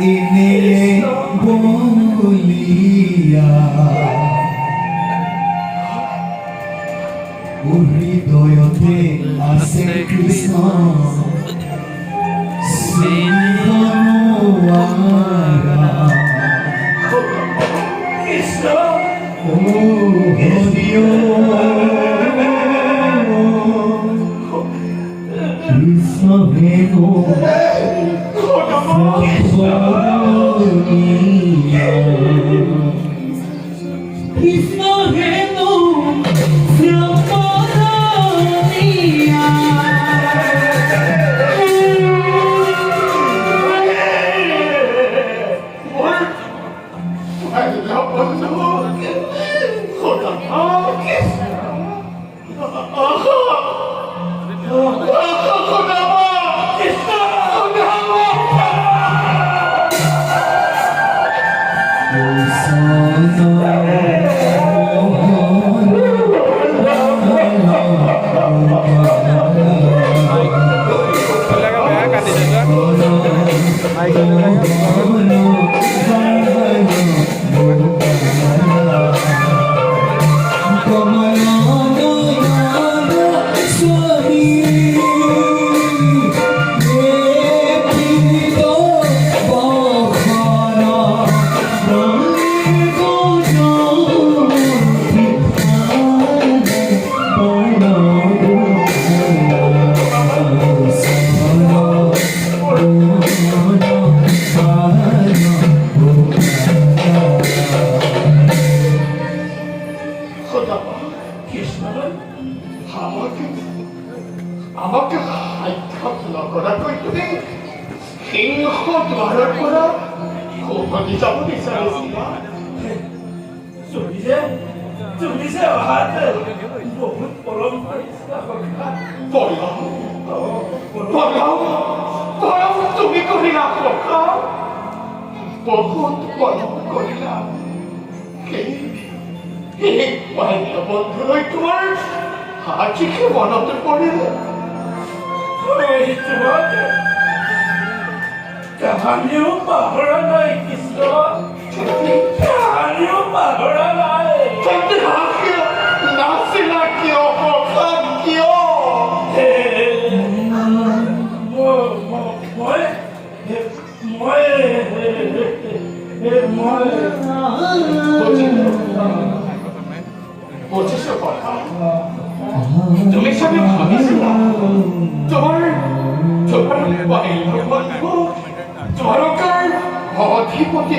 এনে বলিয়া হৃদয়তে আছে কৃষ্ণ কৃষ্ণ ও হৰিও কৃষ্ণ ভেনো কৃষ্ণ ভেনো আমাকে হাইঠাল্লা কৰাকৈ তুমি সিংহ দ্বাৰৰ পৰা উভতি যাব বিচাৰিছিলা তুমি যে অহাতে বহুত পলম কৰিছিলা পলম তুমি কৰিলা বহুত পলম কৰিলা এই বন্ধুলৈ তোমাৰ আজিকে মনত পৰিলে কাহানিও পাহৰা নাই কৃষ্ণ কাহানিও পাহৰা নাই নাচিলা কিয় প্ৰসাদ কিয় বুজিছো কথা তুমি চাগে ভাবিছিলা তোমাৰ বাহিনী তোমাৰ অধিপতি